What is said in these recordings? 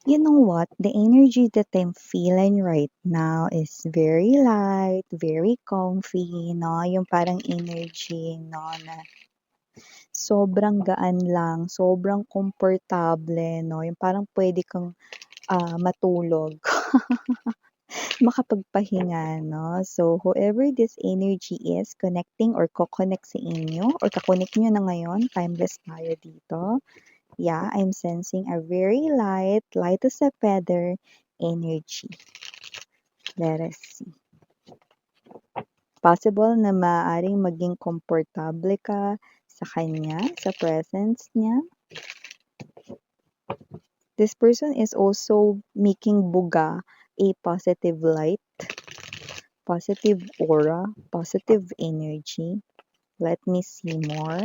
You know what? The energy that I'm feeling right now is very light, very comfy, no? Yung parang energy, no, na sobrang gaan lang, sobrang komportable, no? Yung parang pwede kang matulog, makapagpahinga, no? So, whoever this energy is, connecting or ko-connect sa inyo or kakonek nyo na ngayon, timeless tayo dito. Yeah, I'm sensing a very light as a feather energy. Let us see. Possible na maaaring maging komportable ka sa kanya, sa presence niya. This person is also making buga a positive light, positive aura, positive energy. Let me see more.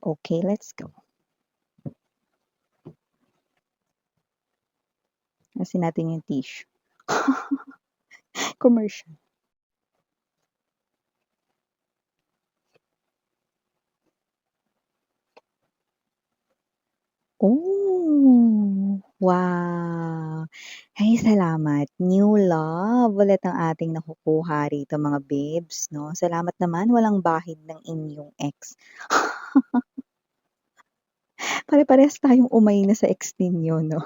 Okay, let's go. Asin natin yung tissue. Commercial. Oh, wow! Ay, salamat. New love ulit ang ating nakukuha rito mga babes, 'no? Salamat naman walang bahid ng inyong ex. Pare-parehas tayong umay na sa ex ninyo, 'no?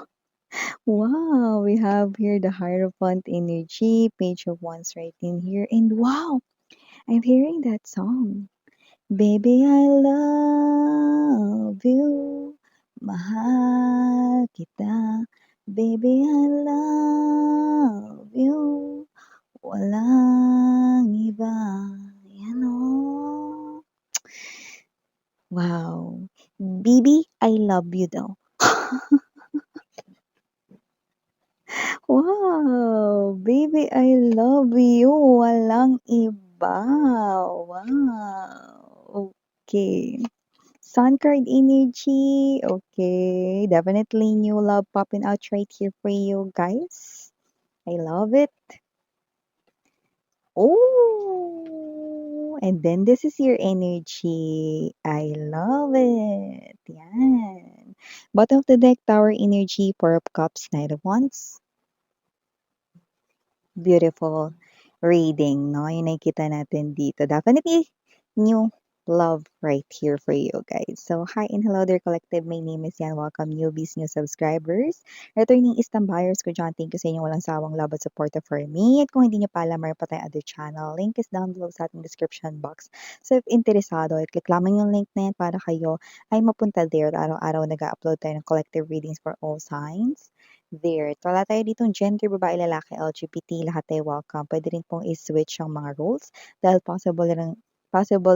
Wow! We have here the Hierophant energy, Page of Wands right in here, and wow! I'm hearing that song. Baby, I love you. Mahal kita. Baby, I love you. Walang iba. Yan o. Wow. Baby, I love you daw. Wow. Baby, I love you. Walang iba. Wow. Okay. Sun card energy. Okay. Definitely new love popping out right here for you guys. I love it. Oh, and then this is your energy. I love it. Yan. Bottom of the deck, Tower energy, Four of Cups, Knight of Wands. Beautiful reading, no? Yung nakikita natin dito. Definitely new love right here for you guys. So, hi and hello there, collective. My name is Yan. Welcome, newbies, new subscribers. Returning Istam buyers ko dyan. Thank you sa inyong walang sawang love at support for me. At kung hindi nyo pa alam, mayroon pa tayong other channel. Link is down below sa ating description box. So, if interesado, click lamang yung link na yan para kayo ay mapunta there. Araw-araw nag-upload tayo ng collective readings for all signs there. Wala tayo ditong gender, babae, lalaki, LGBT, lahat tayo welcome. Pwede rin pong i-switch ang mga roles dahil possible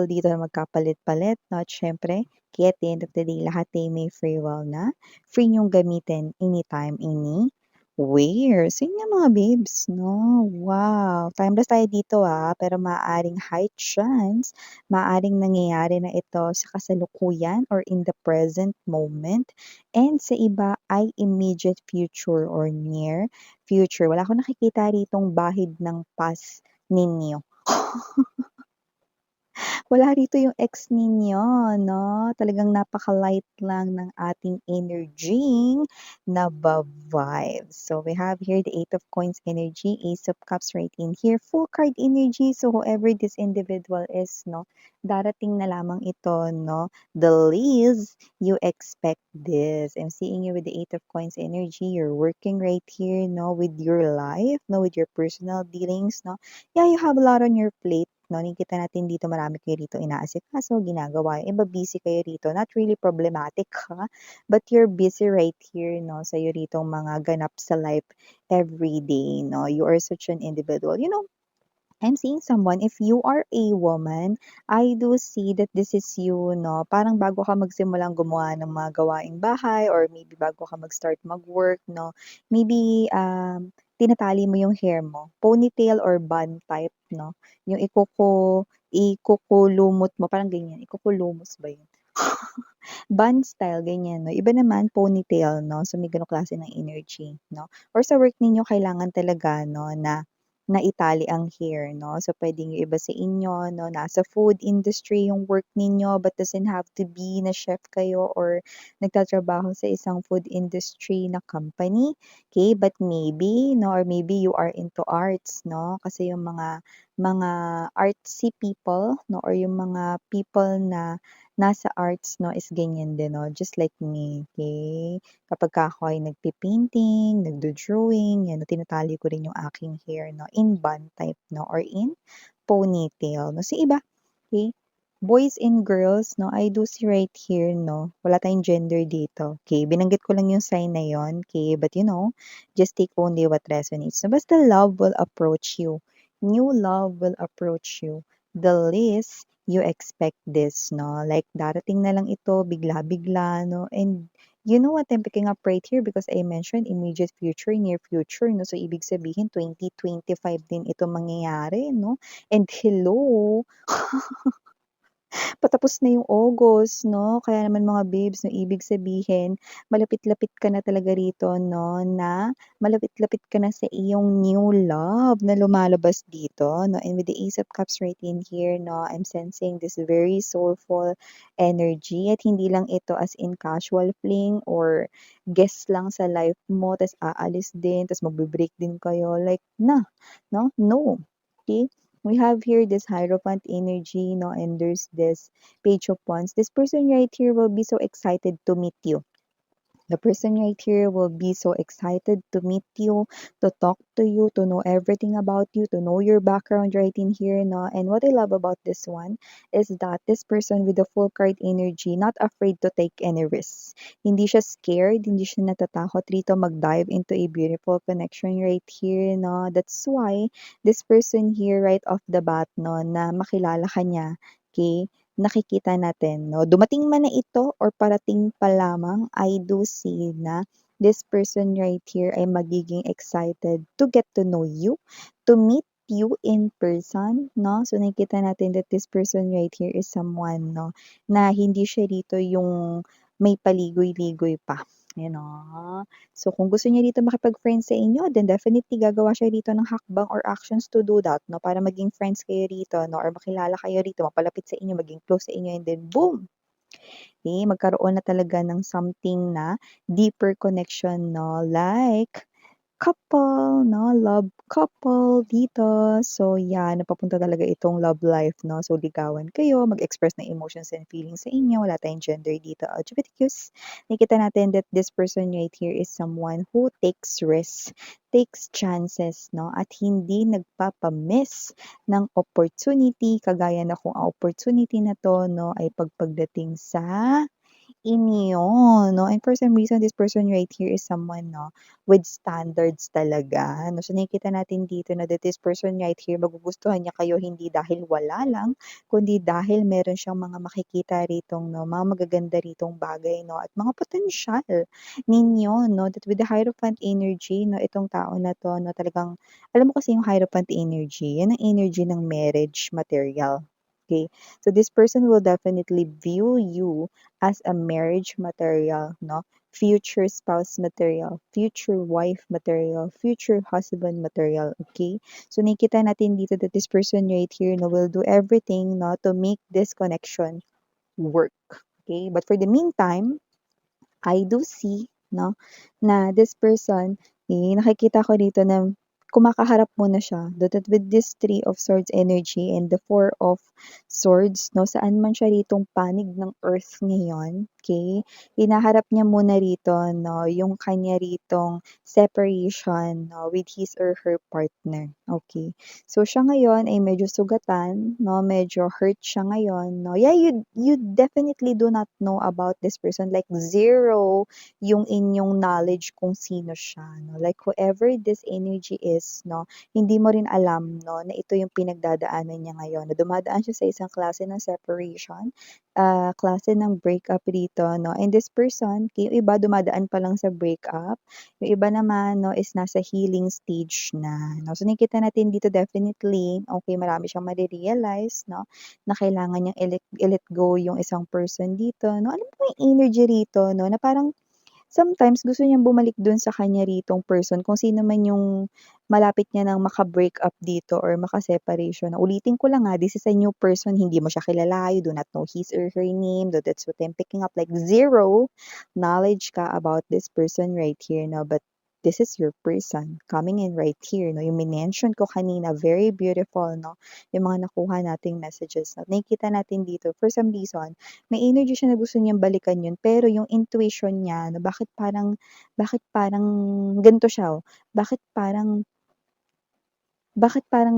dito na magkapalit-palit. At syempre, kaya at the end of the day, lahat tayo may free will na. Free niyong gamitin anytime, anywhere. So yun nga mga babes, no? Wow. Timeless tayo dito pero maaaring high chance, maaaring nangyayari na ito sa kasalukuyan or in the present moment. And sa iba ay immediate future or near future. Wala akong nakikita ritong bahid ng past ninyo. Wala rito yung ex ninyo, no? Talagang napaka-light lang ng ating energy na ba-vibes. So, we have here the Eight of Coins energy, Ace of Cups right in here, full card energy. So, whoever this individual is, no, darating na lamang ito, no? The least you expect this. I'm seeing you with the Eight of Coins energy. You're working right here, no, with your life, no, with your personal dealings, no? Yeah, you have a lot on your plate. No, nakikita natin dito marami kayo rito inaasikaso, ginagawa. Iba busy kayo rito. Not really problematic, ha? But you're busy right here, no? Sa'yo rito mga ganap sa life every day, no? You are such an individual. You know, I'm seeing someone, if you are a woman, I do see that this is you, no? Parang bago ka magsimulang gumawa ng mga gawaing bahay or maybe bago ka mag-start mag-work, no? Maybe, tinatali mo yung hair mo. Ponytail or bun type, no? Yung ikukulumot mo, parang ganyan. Ikukulumos ba yun? Bun style, ganyan, no? Iba naman, ponytail, no? So, may ganong klase ng energy, no? Or sa work ninyo, kailangan talaga, no, na na itali ang hair 'no. So, puwedeng yung iba sa inyo 'no, nasa food industry yung work ninyo but doesn't have to be na chef kayo or nagtatrabaho sa isang food industry na company, okay. But maybe 'no, or maybe you are into arts 'no, kasi yung mga artsy people 'no, or yung mga people na nasa arts 'no is ganyan din 'no, just like me, okay. Kapagka ako ay nagpe-painting, nagdo-drawing, 'yan 'no, tinatali ko rin yung aking hair 'no, in bun type 'no or in ponytail 'no. Sa iba, okay, boys and girls 'no, I do see right here 'no, wala tayong gender dito, okay. Binanggit ko lang yung sign na yun, okay, but just take only what resonates. So, basta love will approach you, new love will approach you, the least you expect this 'no, like darating na lang ito bigla-bigla 'no, and you know what, I'm picking up right here because I mentioned immediate future, near future 'no, so ibig sabihin 2025 din ito mangyayari 'no, and hello, patapos na yung August 'no, kaya naman mga babes 'no, ibig sabihin malapit-lapit ka na talaga rito 'no, na malapit-lapit ka na sa iyong new love na lumalabas dito 'no, and with the Ace of Cups right in here 'no, I'm sensing this very soulful energy at hindi lang ito as in casual fling or guest lang sa life mo ta's aalis din ta's magbe-break din kayo, like, 'no, no, okey? We have here this Hierophant energy, no, and there's this Page of Wands. This person right here will be so excited to meet you. The person right here will be so excited to meet you, to talk to you, to know everything about you, to know your background right in here, no? And what I love about this one is that this person with the full card energy, not afraid to take any risks. Hindi siya scared, hindi siya natatakot rito mag-dive into a beautiful connection right here, no? That's why this person here right off the bat, no, na makilala ka niya, okay? Nakikita natin 'no, dumating man na ito or parating pa lamang, I do see na this person right here ay magiging excited to get to know you, to meet you in person 'no. So, nakikita natin that this person right here is someone 'no, na hindi siya rito yung may paligoy-ligoy pa, So, kung gusto niya dito makipag-friends sa inyo, then definitely gagawa siya rito ng hakbang or actions to do that 'no, para maging friends kayo rito 'no, or makilala kayo rito, mapalapit sa inyo, maging close sa inyo, and then boom! Magkaroon na talaga ng something na deeper connection 'no, like couple 'no, love couple dito. So, yan, napapunta talaga itong love life 'no. So, ligawan kayo, mag-express ng emotions and feelings sa inyo, wala tayong gender dito, LGBTQs. Nakikita natin that this person right here is someone who takes risks, takes chances 'no, at hindi nagpapa-miss ng opportunity kagaya na kung ang opportunity na 'to 'no, ay pagdating sa inyo 'no, and for some reason this person right here is someone 'no, with standards talaga 'no. So, nakikita natin dito na that this person right here magugustuhan niya kayo hindi dahil wala lang, kundi dahil meron siyang mga makikita ritong 'no, mga magaganda ritong bagay 'no, at mga potensyal ninyo 'no, that with the Hierophant energy 'no, itong tao na 'to 'no, talagang alam mo kasi yung Hierophant energy, yan ang energy ng marriage material, okay. So, this person will definitely view you as a marriage material 'no, future spouse material, future wife material, future husband material, okay. So, nakikita natin dito that this person right here 'no, will do everything 'no, to make this connection work, okay. But for the meantime, I do see 'no, na this person, nakikita ko dito na kumakaharap muna siya that with this Three of Swords energy and the Four of Swords 'no, saan man siya ritong panig ng earth ngayon, okay, hinaharap niya muna rito 'no, yung kanya ritong separation 'no, with his or her partner, okay. So, siya ngayon ay medyo sugatan 'no, medyo hurt siya ngayon 'no. Yeah, you definitely do not know about this person, like zero yung inyong knowledge kung sino siya 'no. Like whoever this energy is 'no, hindi mo rin alam 'no, na ito yung pinagdadaanan niya ngayon, na dumadaan siya sa isang klase ng separation, klase ng breakup dito 'no. And this person, yung iba dumadaan pa lang sa breakup, yung iba naman 'no is nasa healing stage na 'no. So, nakikita natin dito definitely, okay, marami siyang mare-realize 'no, na kailangan niyang i-let go yung isang person dito 'no. Alam mo yung energy rito 'no, na parang sometimes gusto niyang bumalik dun sa kanya ritong person kung sino man yung malapit niya ng maka-break up dito or maka-separation. Ulitin ko lang, this is a new person, hindi mo siya kilala, you do not know his or her name, though that's what I'm picking up, like zero knowledge ka about this person right here, no? But this is your person coming in right here, no? Yung minention ko kanina, very beautiful, no? Yung mga nakuha nating messages, no? Nakikita natin dito, for some reason, may energy siya na gusto niyang balikan yun, pero yung intuition niya, no, bakit parang ganito siya, oh, bakit parang bakit parang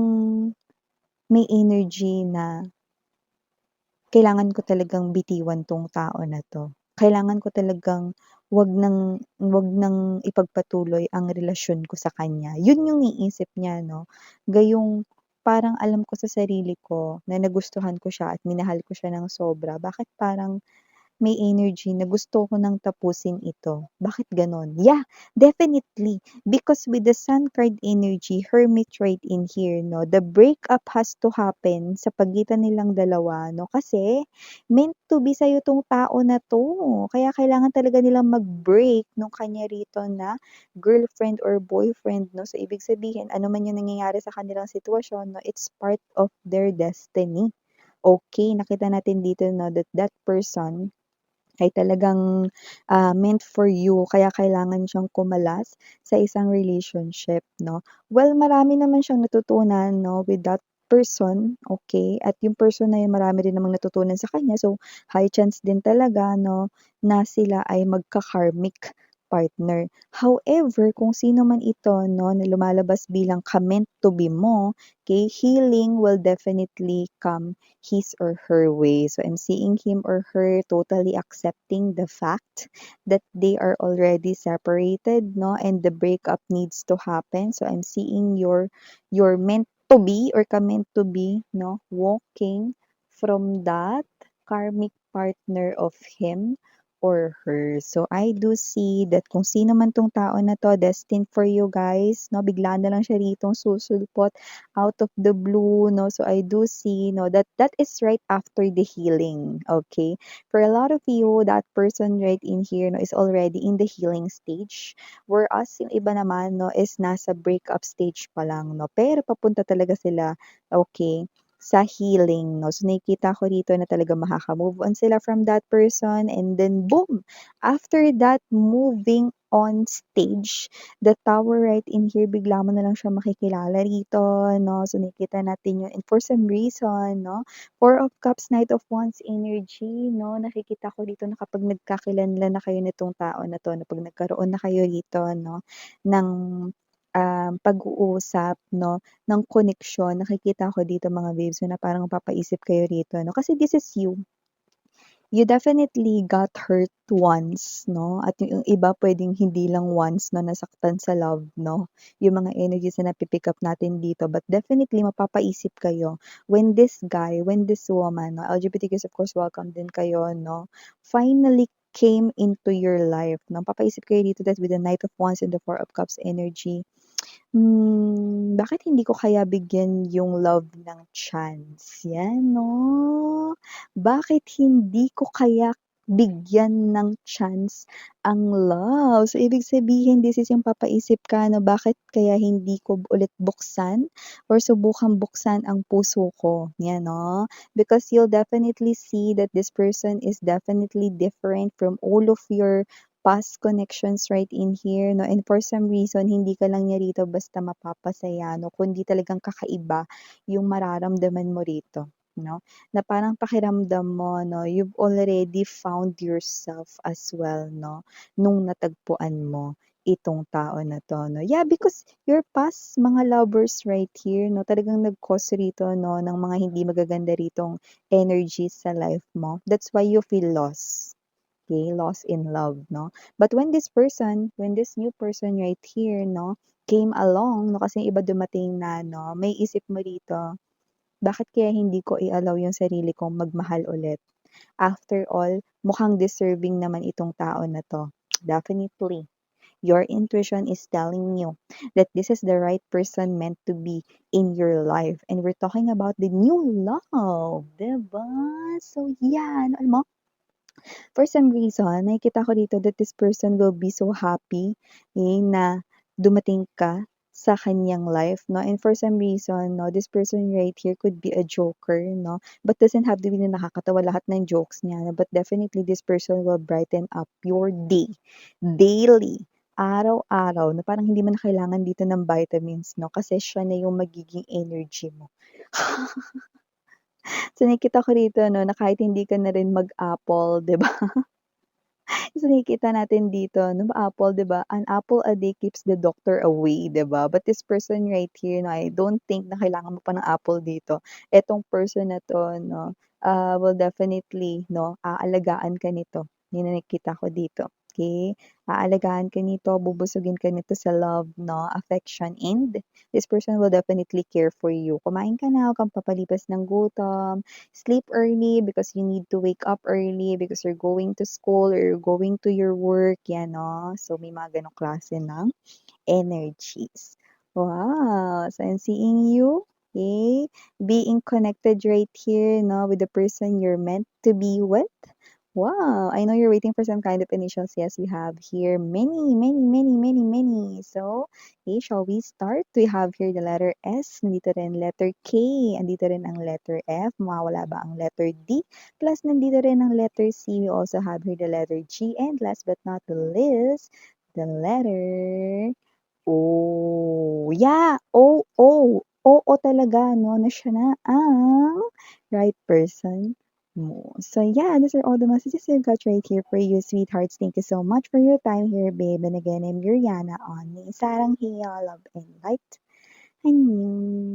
may energy na kailangan ko talagang bitiwan 'tong tao na 'to. Kailangan ko talagang 'wag nang ipagpatuloy ang relasyon ko sa kanya. Yun yung iniisip niya 'no, gayong parang alam ko sa sarili ko na nagustuhan ko siya at minahal ko siya ng sobra, bakit parang may energy na gusto ko ng tapusin ito. Bakit gano'n? Yeah, definitely. Because with the Sun card energy, Hermit right in here, no, the breakup has to happen sa pagitan nilang dalawa, no, kasi meant to be sa'yo 'tong tao na 'to. Kaya kailangan talaga nilang mag-break nung kanya rito na girlfriend or boyfriend, no. So, ibig sabihin, ano man yung nangyayari sa kanilang sitwasyon, no, it's part of their destiny. Okay, nakita natin dito, no, that that person ay talagang, meant for you kaya kailangan siyang kumalas sa isang relationship 'no. Well, marami naman siyang natutunan 'no with that person, okay, at yung person na yun marami rin namang natutunan sa kanya, so high chance din talaga 'no na sila ay magka-karmic partner. However, kung sino man ito 'no na lumalabas bilang ka-meant to be mo, okay, healing will definitely come his or her way. So I'm seeing him or her totally accepting the fact that they are already separated, no, and the breakup needs to happen. So I'm seeing your meant to be or ka-meant to be, no, walking from that karmic partner of him or her. So I do see that kung sino man tong tao na to, destined for you guys, no, bigla na lang siya ritong susulpot out of the blue, no? So I do see, no, that that is right after the healing, okay? For a lot of you, that person right in here, no, is already in the healing stage. Whereas yung iba naman, no, is nasa breakup stage pa lang, no? Pero papunta talaga sila, okay, sa healing, no? So nakikita ko dito na talaga makaka-move on sila from that person and then boom! After that moving on stage, the tower right in here, bigla mo na lang siya makikilala rito, no? So, nakikita natin yun. And for some reason, no? Four of Cups, Knight of Wands energy, no? Nakikita ko dito na kapag nagkakilanlan na kayo nitong tao na to, na pag nagkaroon na kayo rito, no? Ng pag-uusap, no? Ng koneksyon, nakikita ko dito mga babes, na parang papaisip kayo rito, no? Kasi this is you. You definitely got hurt once, no? At yung iba puwedeng hindi lang once na nasaktan sa love, no? Yung mga energies na napi-pick up natin dito, but definitely mapapaisip kayo when this guy, when this woman, no, LGBTQs of course welcome din kayo, no, finally came into your life, no? Mapapaisip kayo dito that with the Knight of Wands and the Four of Cups energy, bakit hindi ko kaya bigyan yung love ng chance? 'Yan 'no. Bakit hindi ko kaya bigyan ng chance ang love? So, ibig sabihin this is yung papaisip ka na bakit kaya hindi ko ulit buksan or subukang buksan ang puso ko, 'yan 'no. Because you'll definitely see that this person is definitely different from all of your past connections right in here 'no, and for some reason hindi ka lang niya rito basta mapapasaya 'no, kundi talagang kakaiba yung mararamdaman mo rito 'no, na parang pakiramdam mo 'no, you've already found yourself as well 'no, nung natagpuan mo itong tao na 'to 'no. Yeah, because your past mga lovers right here 'no, talagang nag-cause rito 'no, ng mga hindi magaganda ritong energies sa life mo. That's why you feel lost. Okay, lost in love, no? But when this new person right here, no, came along, no, kasi yung iba dumating na, no, may isip mo rito, bakit kaya hindi ko i-allow yung sarili kong magmahal ulit? After all, mukhang deserving naman itong tao na to. Definitely. Your intuition is telling you that this is the right person meant to be in your life. And we're talking about the new love, diba? So, yeah, ano mo? For some reason, nakikita ko dito that this person will be so happy, na dumating ka sa kanyang life, 'no? And for some reason, 'no, this person right here could be a joker, 'no? But doesn't have to be na nakakatawa lahat ng jokes niya, 'no? But definitely this person will brighten up your day, daily, araw-araw, na parang hindi mo na kailangan dito ng vitamins, 'no? Kasi siya na yung magiging energy mo. So, nakikita ko rito 'no, na kahit hindi ka na rin mag-apple, 'di ba? So, nakikita natin dito 'no, apple 'di ba, an apple a day keeps the doctor away, 'di ba? But this person right here 'no, I don't think na kailangan mo pa ng apple dito. Etong person na 'to 'no, will definitely 'no, aalagaan ka nito. Yun ang nakikita ko dito, okey? Aalagaan ka nito, bubusugin ka nito sa love 'no, affection, and this person will definitely care for you. Kumain ka na, huwag kang papalipas ng gutom. Sleep early because you need to wake up early because you're going to school or you're going to your work, yan 'no. So, may mga gano'ng klase ng energies. Wow! So, I'm seeing you, okay, being connected right here 'no, with the person you're meant to be with. Wow! I know you're waiting for some kind of initials. Yes, we have here many, many, many, many, many. So, okay, shall we start? We have here the letter S, nandito rin letter K, andito rin ang letter F, mawawala ba ang letter D, plus nandito rin ang letter C. We also have here the letter G, and last but not the least, the letter O. Yeah, oo talaga 'no, na siya na ang right person mo. So yeah, these are all the messages I've got right here for you, sweethearts. Thank you so much for your time here, babe. And again, I'm Yuriana on Sarang Hiya, Love and Light. 안녕.